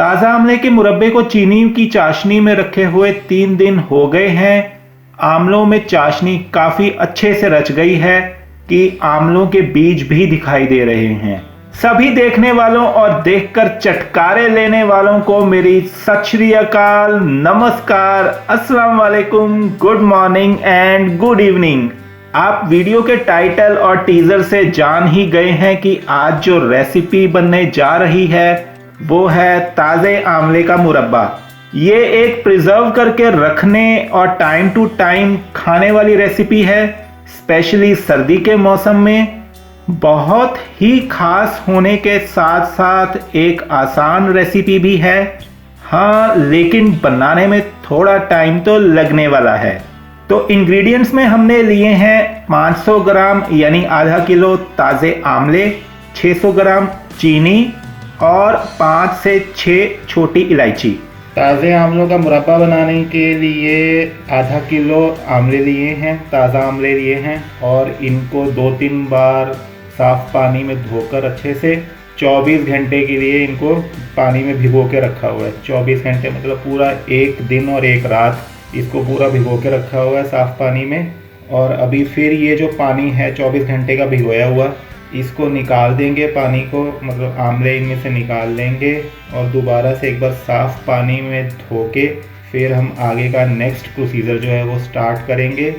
ताज़ा आंवले के मुरब्बे को चीनी की चाशनी में रखे हुए 3 दिन हो गए हैं। आंवलों में चाशनी काफ़ी अच्छे से रच गई है कि आंवलों के बीज भी दिखाई दे रहे हैं। सभी देखने वालों और देखकर चटकारे लेने वालों को मेरी सत श्री अकाल, नमस्कार, अस्सलाम वालेकुम, good morning and good evening. आप वीडियो के टाइटल और टीजर से जान ही गए हैं कि आज जो रेसिपी बनने जा रही है वो है ताज़े आंवले का मुरब्बा। ये एक प्रिजर्व करके रखने और टाइम टू टाइम खाने वाली रेसिपी है, स्पेशली सर्दी के मौसम में। बहुत ही खास होने के साथ साथ एक आसान रेसिपी भी है। हाँ, लेकिन बनाने में थोड़ा टाइम तो लगने वाला है। तो इंग्रेडिएंट्स में हमने लिए हैं 500 ग्राम यानी आधा किलो ताज़े आंवले, 600 ग्राम चीनी और 5 से 6 छोटी इलायची। ताज़े आंवलों का मुरब्बा बनाने के लिए आधा किलो आंवले लिए हैं, ताज़ा आंवले लिए हैं और इनको 2-3 बार साफ़ पानी में धोकर अच्छे से 24 घंटे के लिए इनको पानी में भिगो के रखा हुआ है। 24 घंटे मतलब पूरा एक दिन और एक रात इसको पूरा भिगो के रखा हुआ है साफ़ पानी में। और अभी फिर ये जो पानी है 24 घंटे का भिगोया हुआ, इसको निकाल देंगे पानी को, मतलब आंवले इनमें से निकाल लेंगे और दोबारा से एक बार साफ़ पानी में धो के फिर हम आगे का नेक्स्ट प्रोसीजर जो है वो स्टार्ट करेंगे।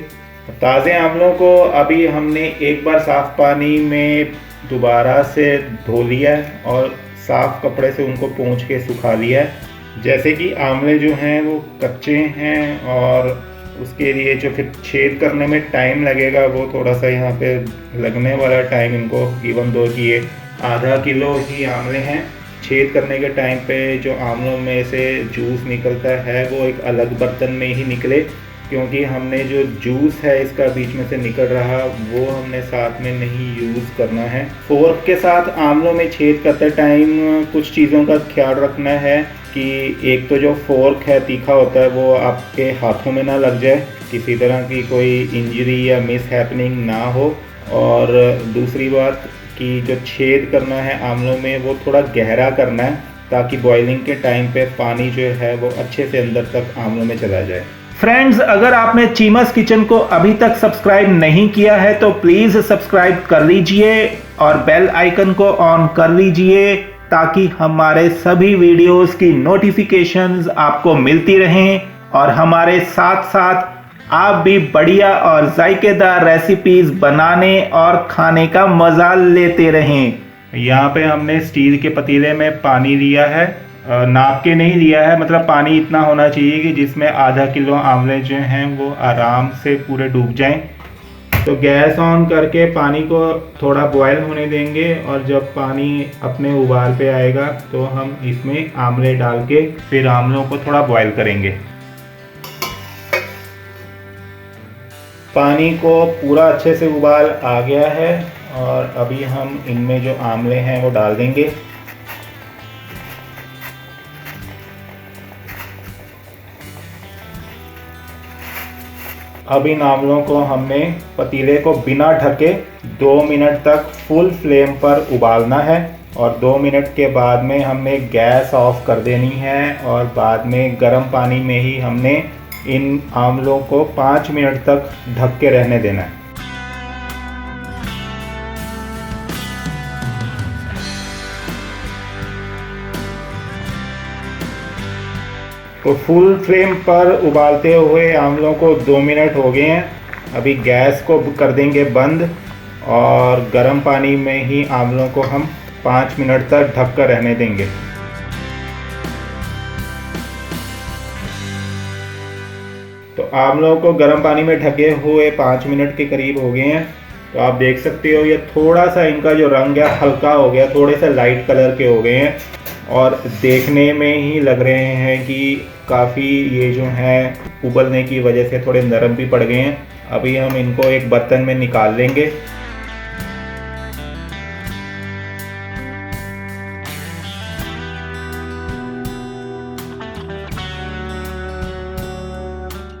ताज़े आंवलों को अभी हमने एक बार साफ़ पानी में दोबारा से धो लिया है और साफ़ कपड़े से उनको पोंछ के सुखा लिया है। जैसे कि आंवले जो हैं वो कच्चे हैं और उसके लिए जो फिर छेद करने में टाइम लगेगा वो थोड़ा सा यहाँ पे लगने वाला टाइम इनको, इवन दो कि ये आधा किलो ही आंवले हैं, छेद करने के टाइम पे जो आंवलों में से जूस निकलता है वो एक अलग बर्तन में ही निकले, क्योंकि हमने जो जूस है इसका बीच में से निकल रहा वो हमने साथ में नहीं यूज़ करना है। फोर्क के साथ आंवलों में छेद करते टाइम कुछ चीज़ों का ख्याल रखना है कि एक तो जो फोर्क है तीखा होता है वो आपके हाथों में ना लग जाए, किसी तरह की कोई इंजरी या मिस हैपनिंग ना हो। और दूसरी बात कि जो छेद करना है आंवलों में वो थोड़ा गहरा करना है ताकि बॉइलिंग के टाइम पे पानी जो है वो अच्छे से अंदर तक आंवलों में चला जाए। फ्रेंड्स, अगर आपने चीमस किचन को अभी तक सब्सक्राइब नहीं किया है तो प्लीज़ सब्सक्राइब कर लीजिए और बेल आइकन को ऑन कर लीजिए ताकि हमारे सभी वीडियोस की नोटिफिकेशंस आपको मिलती रहें और हमारे साथ साथ आप भी बढ़िया और जायकेदार रेसिपीज़ बनाने और खाने का मज़ा लेते रहें। यहाँ पे हमने स्टील के पतीले में पानी लिया है, नाप के नहीं लिया है, मतलब पानी इतना होना चाहिए कि जिसमें आधा किलो आंवले जो हैं वो आराम से पूरे डूब जाएं। तो गैस ऑन करके पानी को थोड़ा बॉयल होने देंगे और जब पानी अपने उबाल पे आएगा तो हम इसमें आंवले डाल के फिर आंवलों को थोड़ा बॉयल करेंगे। पानी को पूरा अच्छे से उबाल आ गया है और अभी हम इनमें जो आंवले हैं वो डाल देंगे। अब इन आंवलों को हमने पतीले को बिना ढके 2 मिनट तक फुल फ्लेम पर उबालना है और 2 मिनट के बाद में हमने गैस ऑफ कर देनी है और बाद में गर्म पानी में ही हमने इन आंवलों को 5 मिनट तक ढक के रहने देना है। तो फुल फ्लेम पर उबालते हुए आंवलों को 2 मिनट हो गए हैं। अभी गैस को कर देंगे बंद और गर्म पानी में ही आंवलों को हम 5 मिनट तक ढक कर रहने देंगे। तो आंवलों को गर्म पानी में ढके हुए 5 मिनट के करीब हो गए हैं। तो आप देख सकते हो ये थोड़ा सा इनका जो रंग है हल्का हो गया, थोड़े से लाइट कलर के हो गए हैं और देखने में ही लग रहे हैं कि काफ़ी ये जो हैं उबलने की वजह से थोड़े नरम भी पड़ गए हैं। अभी हम इनको एक बर्तन में निकाल लेंगे।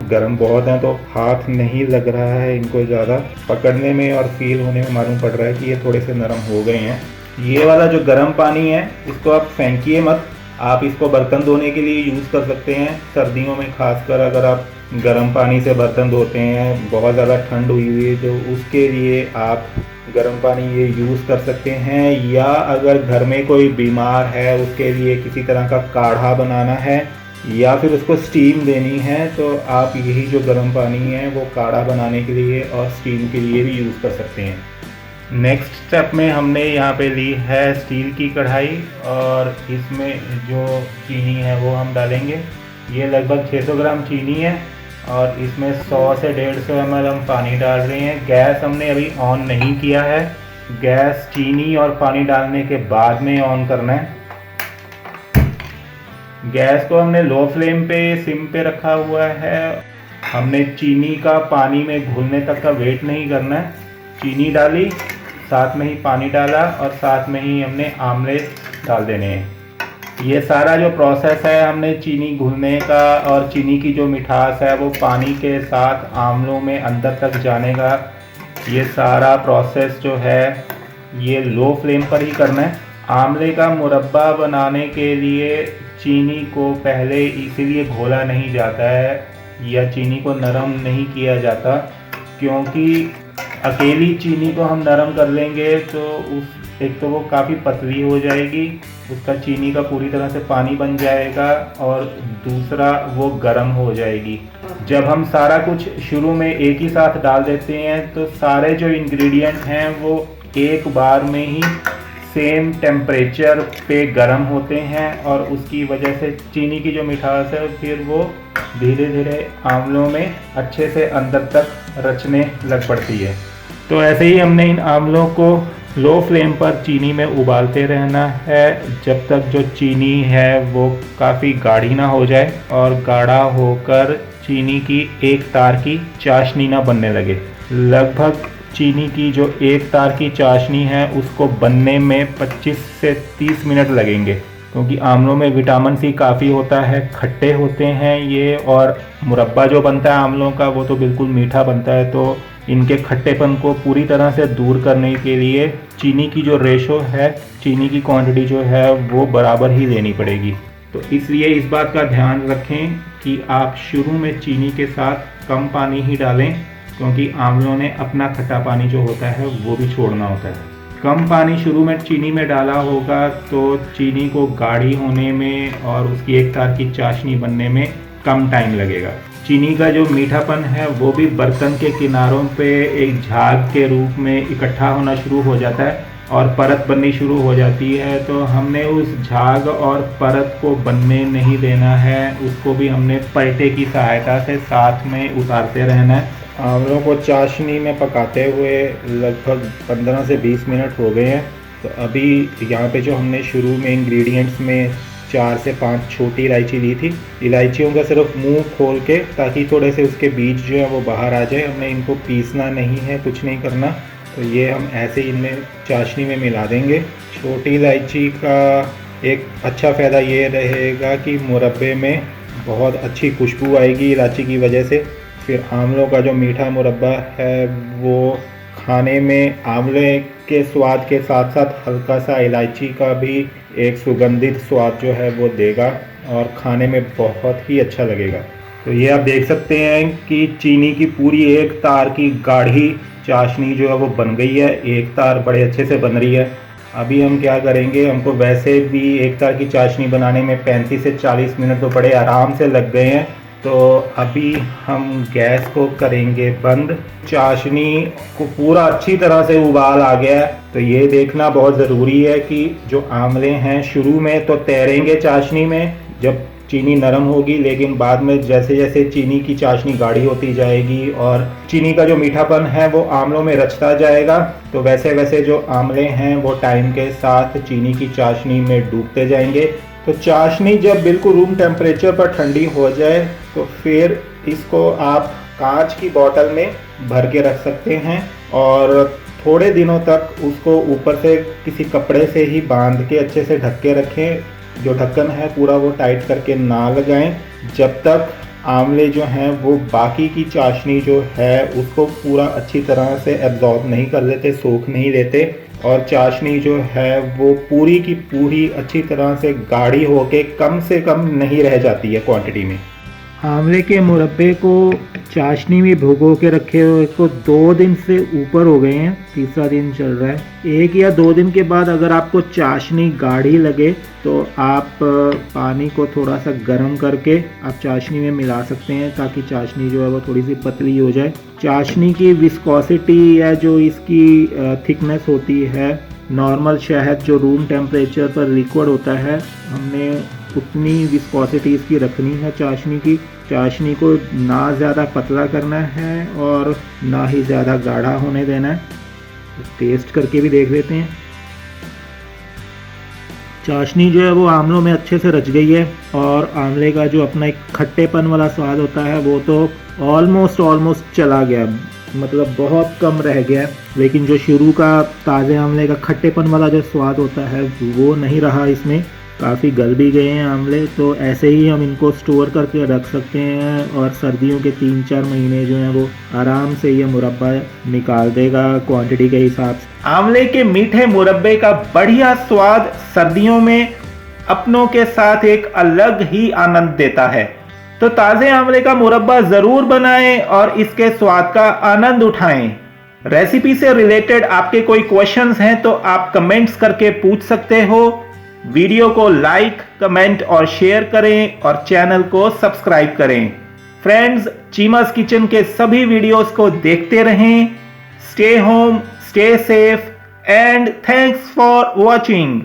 गर्म बहुत हैं तो हाथ नहीं लग रहा है इनको ज़्यादा पकड़ने में और फील होने में मालूम पड़ रहा है कि ये थोड़े से नरम हो गए हैं। ये वाला जो गर्म पानी है इसको आप फेंकिए मत, आप इसको बर्तन धोने के लिए यूज़ कर सकते हैं। सर्दियों में खासकर अगर आप गर्म पानी से बर्तन धोते हैं, बहुत ज़्यादा ठंड हुई हुई है, तो उसके लिए आप गर्म पानी ये यूज़ कर सकते हैं। या अगर घर में कोई बीमार है, उसके लिए किसी तरह का काढ़ा बनाना है या फिर उसको स्टीम देनी है, तो आप यही जो गर्म पानी है वो काढ़ा बनाने के लिए और स्टीम के लिए भी यूज़ कर सकते हैं। नेक्स्ट स्टेप में हमने यहाँ पे ली है स्टील की कढ़ाई और इसमें जो चीनी है वो हम डालेंगे। ये लगभग 600 ग्राम चीनी है और इसमें 100 से 150 ml हम पानी डाल रहे हैं। गैस हमने अभी ऑन नहीं किया है, गैस चीनी और पानी डालने के बाद में ऑन करना है। गैस को हमने लो फ्लेम पे, सिम पे रखा हुआ है। हमने चीनी का पानी में घुलने तक का वेट नहीं करना है। चीनी डाली, साथ में ही पानी डाला और साथ में ही हमने आमले डाल देने हैं। ये सारा जो प्रोसेस है हमने चीनी घुलने का और चीनी की जो मिठास है वो पानी के साथ आमलों में अंदर तक जाने का, ये सारा प्रोसेस जो है ये लो फ्लेम पर ही करना है। आमले का मुरब्बा बनाने के लिए चीनी को पहले इसीलिए घोला नहीं जाता है या चीनी को नरम नहीं किया जाता, क्योंकि अकेली चीनी को हम नरम कर लेंगे तो एक तो वो काफ़ी पतली हो जाएगी, उसका चीनी का पूरी तरह से पानी बन जाएगा, और दूसरा वो गर्म हो जाएगी। जब हम सारा कुछ शुरू में एक ही साथ डाल देते हैं तो सारे जो इंग्रेडिएंट हैं वो एक बार में ही सेम टेम्परेचर पे गर्म होते हैं और उसकी वजह से चीनी की जो मिठास है फिर वो धीरे धीरे आमलों में अच्छे से अंदर तक रचने लग पड़ती है। तो ऐसे ही हमने इन आमलों को लो फ्लेम पर चीनी में उबालते रहना है जब तक जो चीनी है वो काफ़ी गाढ़ी ना हो जाए और गाढ़ा होकर चीनी की एक तार की चाशनी ना बनने लगे। लगभग चीनी की जो एक तार की चाशनी है उसको बनने में 25 से 30 मिनट लगेंगे, क्योंकि आमलों में विटामिन सी काफ़ी होता है, खट्टे होते हैं ये, और मुरब्बा जो बनता है आमलों का वो तो बिल्कुल मीठा बनता है। तो इनके खट्टेपन को पूरी तरह से दूर करने के लिए चीनी की जो रेशो है, चीनी की क्वांटिटी जो है वो बराबर ही लेनी पड़ेगी। तो इसलिए इस बात का ध्यान रखें कि आप शुरू में चीनी के साथ कम पानी ही डालें, क्योंकि आमलों ने अपना खट्टा पानी जो होता है वो भी छोड़ना होता है। कम पानी शुरू में चीनी में डाला होगा तो चीनी को गाढ़ी होने में और उसकी एक तार की चाशनी बनने में कम टाइम लगेगा। चीनी का जो मीठापन है वो भी बर्तन के किनारों पे एक झाग के रूप में इकट्ठा होना शुरू हो जाता है और परत बननी शुरू हो जाती है। तो हमने उस झाग और परत को बनने नहीं देना है, उसको भी हमने पलटे की सहायता से साथ में उतारते रहना है। आमलों को चाशनी में पकाते हुए लगभग 15 से 20 मिनट हो गए हैं। तो अभी यहाँ पे जो हमने शुरू में इंग्रेडिएंट्स में 4 से 5 छोटी इलायची ली थी, इलायचियों का सिर्फ मुंह खोल के, ताकि थोड़े से उसके बीज जो है वो बाहर आ जाए। हमने इनको पीसना नहीं है, कुछ नहीं करना। तो ये हम ऐसे ही इनमें चाशनी में मिला देंगे। छोटी इलायची का एक अच्छा फ़ायदा ये रहेगा कि मुरब्बे में बहुत अच्छी खुशबू आएगी इलायची की वजह से। फिर आमलों का जो मीठा मुरब्बा है वो खाने में आंवले के स्वाद के साथ साथ हल्का सा इलायची का भी एक सुगंधित स्वाद जो है वो देगा और खाने में बहुत ही अच्छा लगेगा। तो ये आप देख सकते हैं कि चीनी की पूरी एक तार की गाढ़ी चाशनी जो है वो बन गई है, एक तार बड़े अच्छे से बन रही है। अभी हम क्या करेंगे, हमको वैसे भी एक तार की चाशनी बनाने में 35 से 40 मिनट तो बड़े आराम से लग गए हैं। तो अभी हम गैस को करेंगे बंद। चाशनी को पूरा अच्छी तरह से उबाल आ गया है। तो ये देखना बहुत ज़रूरी है कि जो आंवले हैं शुरू में तो तैरेंगे चाशनी में जब चीनी नरम होगी, लेकिन बाद में जैसे जैसे चीनी की चाशनी गाढ़ी होती जाएगी और चीनी का जो मीठापन है वो आंवलों में रचता जाएगा, तो वैसे वैसे जो आंवले हैं वो टाइम के साथ चीनी की चाशनी में डूबते जाएंगे। तो चाशनी जब बिल्कुल रूम टेम्परेचर पर ठंडी हो जाए तो फिर इसको आप कांच की बोतल में भर के रख सकते हैं और थोड़े दिनों तक उसको ऊपर से किसी कपड़े से ही बांध के अच्छे से ढक के रखें। जो ढक्कन है पूरा वो टाइट करके ना लगाएं जब तक आंवले जो हैं वो बाकी की चाशनी जो है उसको पूरा अच्छी तरह से एब्जॉर्ब नहीं कर लेते, सोख नहीं लेते। और चाशनी जो है वो पूरी की पूरी अच्छी तरह से गाढ़ी होके कम से कम नहीं रह जाती है क्वांटिटी में। आंवले के मुरब्बे को चाशनी में भिगो के रखे हुए को 2 दिन से ऊपर हो गए हैं, तीसरा दिन चल रहा है। 1 या 2 दिन के बाद अगर आपको चाशनी गाढ़ी लगे तो आप पानी को थोड़ा सा गर्म करके आप चाशनी में मिला सकते हैं, ताकि चाशनी जो है वो थोड़ी सी पतली हो जाए। चाशनी की विस्कोसिटी या जो इसकी थिकनेस होती है, नॉर्मल शहद जो रूम टेम्परेचर पर लिक्विड होता है, हमने उतनी विस्कोसिटी इसकी रखनी है चाशनी की। चाशनी को ना ज़्यादा पतला करना है और ना ही ज़्यादा गाढ़ा होने देना है। तो टेस्ट करके भी देख लेते हैं। चाशनी जो है वो आंवलों में अच्छे से रच गई है और आंवले का जो अपना एक खट्टेपन वाला स्वाद होता है वो तो ऑलमोस्ट चला गया, मतलब बहुत कम रह गया। लेकिन जो शुरू का ताज़े आंवले का खट्टेपन वाला जो स्वाद होता है वो नहीं रहा इसमें। काफ़ी गल भी गए हैं आंवले, तो ऐसे ही हम इनको स्टोर करके रख सकते हैं और सर्दियों के 3-4 महीने जो हैं वो आराम से ये मुरब्बा निकाल देगा क्वांटिटी के हिसाब से। आंवले के मीठे मुरब्बे का बढ़िया स्वाद सर्दियों में अपनों के साथ एक अलग ही आनंद देता है। तो ताज़े आंवले का मुरब्बा ज़रूर बनाएं और इसके स्वाद का आनंद उठाएं। रेसिपी से रिलेटेड आपके कोई क्वेश्चंस हैं तो आप कमेंट्स करके पूछ सकते हो। वीडियो को लाइक, कमेंट और शेयर करें और चैनल को सब्सक्राइब करें। फ्रेंड्स, चीमा's किचन के सभी वीडियोस को देखते रहें। Stay home, stay safe and thanks for watching.